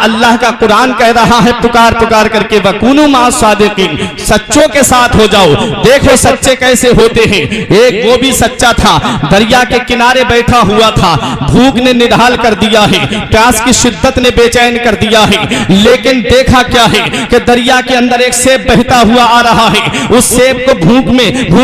अल्लाह का कुरान कह रहा है पुकार पुकार करके, वकुनु मा सादिकीन, सच्चों के साथ हो जाओ। देखो सच्चे कैसे होते हैं। एक वो भी सच्चा था, दरिया के किनारे बैठा हुआ था, भूख ने निढाल कर दिया है, प्यास की शिद्दत ने बेचैन कर दिया है, लेकिन देखा क्या है कि दरिया के अंदर एक सेब बहता हुआ आ रहा है। उस सेब को भूख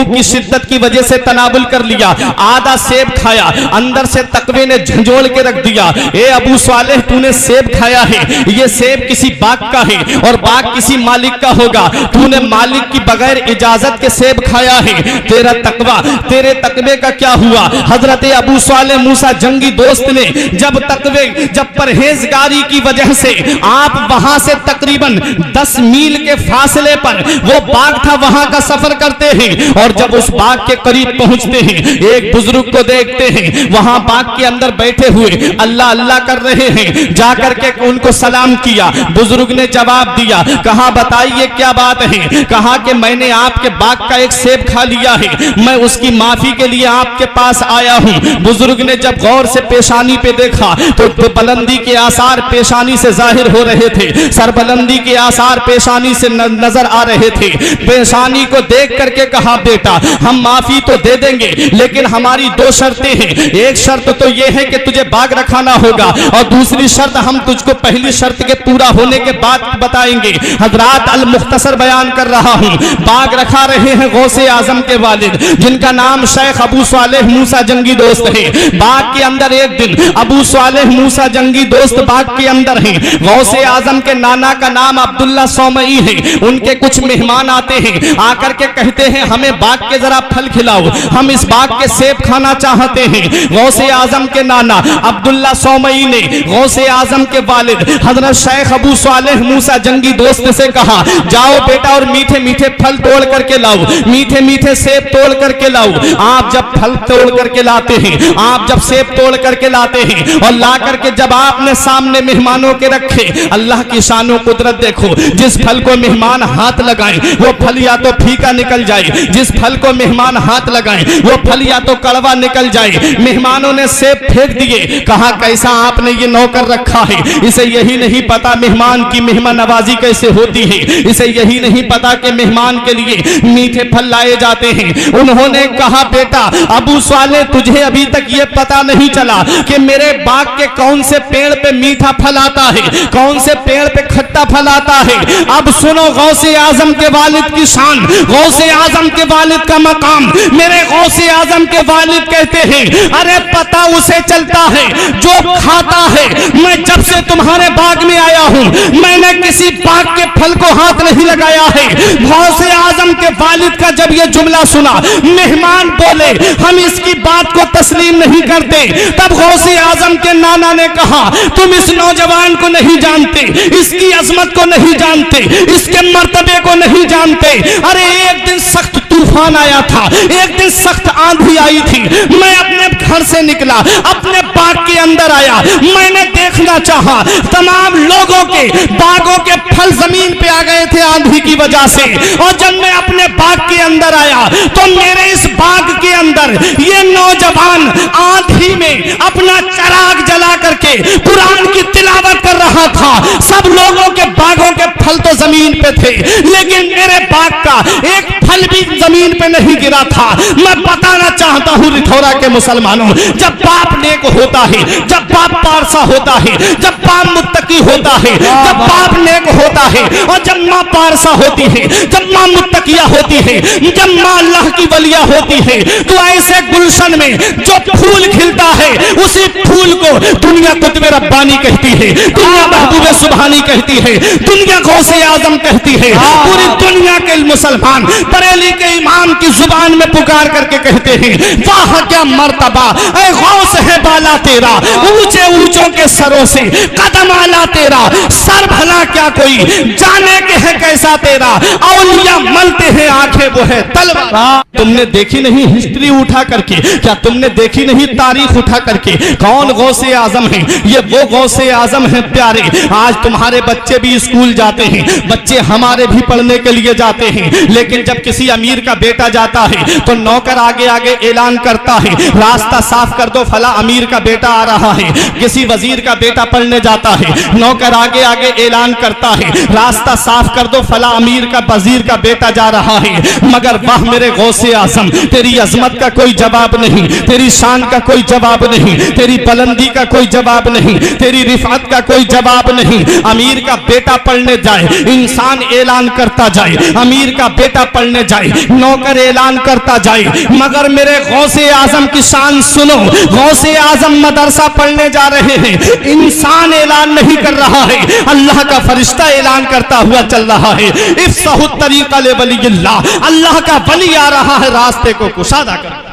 की शिद्दत की वजह से तनाबुल कर लिया, आधा सेब खाया, अंदर से तकवे ने झंझोड़ के रख दिया। ए अबू सालेह, तूने सेब खाया है, ये सेब किसी बाग का है और बाग किसी मालिक का होगा, तूने मालिक की बगैर इजाजत के सेब खाया है, तेरा तकवा, तेरे तकवे का क्या हुआ। हजरत अबू सालेह मूसा जंगी दोस्त ने जब परहेजगारी की वजह से आप वहां से तकरीबन 10 मील के फासले पर वो बाग था, वहां का सफर करते हैं और जब उस बाग के करीब पहुंचते हैं, एक बुजुर्ग को देखते हैं वहां बाग के अंदर बैठे हुए अल्लाह अल्लाह कर रहे हैं। जाकर के उनको सलाम किया, बुजुर्ग ने जवाब दिया, कहा बताइए क्या बात है। कहा कि मैंने आपके बाग का एक सेब खा लिया है, मैं उसकी माफी के लिए आपके पास आया हूं। बुजुर्ग ने जब गौर से पेशानी पे देखा तो बुलंदी के आसार पेशानी से जाहिर हो रहे थे, सरबुलंदी के आसार पेशानी से नजर आ रहे थे। पेशानी को देख करके कहा बेटा हम माफी तो दे देंगे, लेकिन हमारी 2 शर्तें हैं। एक शर्त तो यह है कि तुझे बाग रखाना होगा और दूसरी शर्त हम तुझको पहली शर्त के पूरा होने के बाद बताएंगे। हजरात अल मुख्तसर बयान कर रहा हूं, बाग रखा रहे हैं गौसे आजम के वालिद जिनका नाम शेख अबू सालेह मूसा जंगी दोस्त है। बाग के अंदर एक दिन अबू सालेह मूसा जंगी दोस्त बाग के अंदर हैं। गौसे आजम के नाना का नाम अब्दुल्ला सौमई है। उनके कुछ मेहमान आते हैं, आकर के कहते हैं हमें बाग के जरा फल खिलाओ, हम इस बाग के सेब खाना चाहते हैं। गौसे आजम के नाना अब्दुल्ला सौमई ने गौसे आजम के वालिद हजरत शेख अबू सालेह मूसा जंगी दोस्त से कहा जाओ बेटा और मीठे मीठे फल तोड़ करके लाओ, मीठे मीठे सेब तोड़ करके लाओ। आप जब फल तोड़ करके लाते हैं, आप जब सेब तोड़ करके लाते हैं और ला करके जब आपने सामने मेहमानों के रखे, अल्लाह की शानो कुदरत देखो, जिस फल को मेहमान हाथ लगाएं वो फल या तो फीका निकल जाए, जिस फल को मेहमान हाथ लगाएं वो फल या तो कड़वा निकल जाए। मेहमानों ने सेब फेंक दिए, कहा कैसा आपने ये नौकर रखा है, इसे यही नहीं पता मेहमान की मेहमान नवाजी कैसे होती है, इसे यही नहीं पता कि मेहमान के लिए मीठे फल लाए जाते हैं। उन्होंने कहा बेटा अबू सालेह तुझे अभी तक ये पता नहीं चला कि मेरे बाग के कौन से पेड़ पे मीठा फल आता है, कौन से पेड़ पे खट्टा फल आता है। अब सुनो गौसे आजम के वालिद की शान, गौसे आजम के वालिद का मकाम। मेरे गौसे आजम के वालिद कहते हैं अरे पता उसे चलता है जो खाता है। मैं जब से तुम्हारे बाग में आया हूं मैंने किसी बाग के फल को हाथ नहीं लगाया है। गौसे आजम के वालिद का जब ये जुमला सुना, मेहमान बोले हम इसकी बात को तस्लीम नहीं करते। तब गौसे आजम के नाना ने कहा तुम इस नौजवान को नहीं जानते, इसकी अजमत को नहीं जानते, इसके मर्तबे को नहीं जानते। अरे एक दिन सख्त तूफान आया था, एक दिन सख्त आंधी आई थी, मैं अपने घर से निकला, अपने बाग के अंदर आया, मैंने देखना चाहा तमाम लोगों के बागों के फल जमीन पे आ गए थे आंधी की वजह से। और जब मैं अपने बाग के अंदर आया तो मेरे इस बाग के अंदर ये नौजवान आंधी में अपना चराग जला करके कुरान की तिलावत कर रहा था। सब लोगों के बागों के फल तो जमीन पे थे, लेकिन मेरे बाग का एक फल भी जमीन पे नहीं गिरा था। मैं बताना चाहता हूं रिठौरा के मुसलमानों, जब बाप नेक होता है, जब बाप पारसा होता है, जब बाप मुत्तकी होता है, जब बाप नेक होता है और जब माँ पारसा होती है, जब माँ मुत्तकिया होती है, जब माँ अल्लाह की वलिया होती है, तो ऐसे गुलशन में जो फूल खिलता है उसी फूल को दुनिया कुतुब रब्बानी कहती है, दुनिया महबूब सुबहानी कहती है, दुनिया गौसे आजम कहती है। पूरी दुनिया के मुसलमान बरेली के इमाम की जुबान में पुकार करके कहते हैं वाह क्या मर्तबा ऐ गौस है बाला तेरा, ऊंचे ऊंचों के सरों से कदम आला तेरा, सर भला क्या ना कोई, जाने के है कैसा तेरा, औलिया मलते हैं आंखें वो है तलवार। तुमने देखी नहीं हिस्ट्री उठा करके, क्या तुमने देखी नहीं तारीख उठा करके, कौन गौसे आजम है? ये वो गौसे आजम है प्यारे। आज तुम्हारे बच्चे भी स्कूल जाते हैं, बच्चे हमारे भी पढ़ने के लिए जाते हैं, लेकिन जब किसी अमीर का बेटा जाता है तो नौकर आगे आगे ऐलान करता है, रास्ता साफ कर दो, फला अमीर का बेटा आ रहा है। किसी वजीर का बेटा पढ़ने जाता है, नौकर आगे आगे ऐलान करता है, रास्ता साफ कर दो, फला अमीर का वजीर का बेटा जा रहा है। मगर वाह मेरे गौसे आजम, तेरी अजमत का कोई जवाब नहीं, तेरी शान का कोई जवाब नहीं, तेरी बुलंदी का कोई जवाब नहीं, तेरी रिफात का कोई जवाब नहीं। अमीर का बेटा पढ़ने जाए, इंसान ऐलान करता जाए, अमीर का बेटा पढ़ने जाए, नौकर ऐलान करता जाए, मगर मेरे गौसे आजम की शान सुनो। गौसे आजम मदरसा पढ़ने जा रहे हैं, इंसान ऐलान नहीं कर रहा है, अल्लाह का फरिश्ता ऐलान करता हुआ चल रहा है। इफ्सहु तरीका ले वलील्लाह, अल्लाह का वली आ रहा है, रास्ते को कुशादा कर,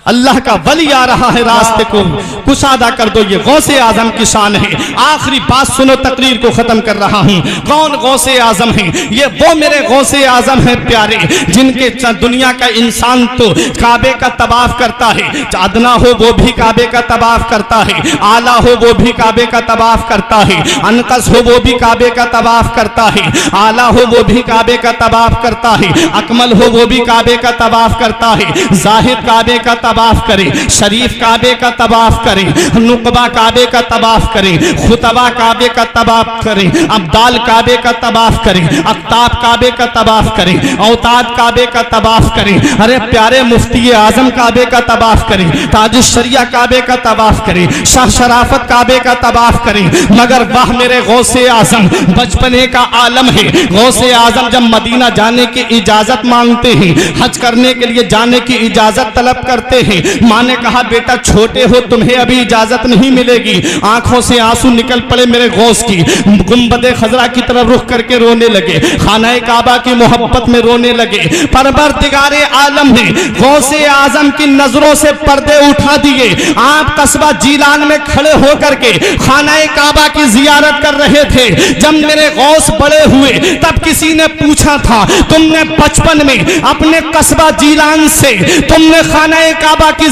अल्लाह का वली आ रहा है, रास्ते को कुशादा कर दो। ये गौसे आजम की शान है। आखिरी बात सुनो, तकरीर को खत्म कर रहा हूं। कौन गौसे आजम है? ये वो मेरे गौसे आजम है प्यारे, जिनके दुनिया का इंसान तो काबे का तवाफ करता है, अदना हो वो भी काबे का तवाफ करता है, आला हो वो भी काबे का तवाफ करता है, अनकस हो वो भी काबे का तवाफ करता है, आला हो वो भी काबे का तवाफ करता है, अकमल हो वो भी काबे का तवाफ करता है, जाहिद काबे का तवाफ करे, शरीफ काबे का तवाफ करे, नुकबा काबे का तवाफ करे, खुतबा काबे का तवाफ करे, अब्दाल काबे का तवाफ करे, अफ्ताब काबे का तवाफ करे, औताद काबे का तवाफ करे। अरे प्यारे मुफ्ती आजम काबे का तवाफ करे, ताजुश शरिया काबे का तवाफ करे, शाह शराफत काबे का तवाफ करे। मगर वाह मेरे गौसे आजम, बचपने का आलम है। गौसे आजम जब मदीना जाने की इजाजत मांगते हैं, हज करने के लिए जाने की इजाजत तलब करते हैं, माँ ने कहा बेटा छोटे हो, तुम्हें अभी इजाजत नहीं मिलेगी। आंखों से आंसू निकल पड़े मेरे गौस की, गुंबदे खजरा की तरफ रुख करके रोने लगे, खानाए काबा की मोहब्बत में रोने लगे। परवरदिगारे आलम ने गौसे आजम की नजरों से पर्दे उठा दिए। आप कस्बा जीलान में खड़े होकर के खानाए काबा की जियारत कर रहे थे। जब मेरे गौस बड़े हुए तब किसी ने पूछा था, तुमने बचपन में अपने कस्बा जीलान से तुमने खानाए काबा की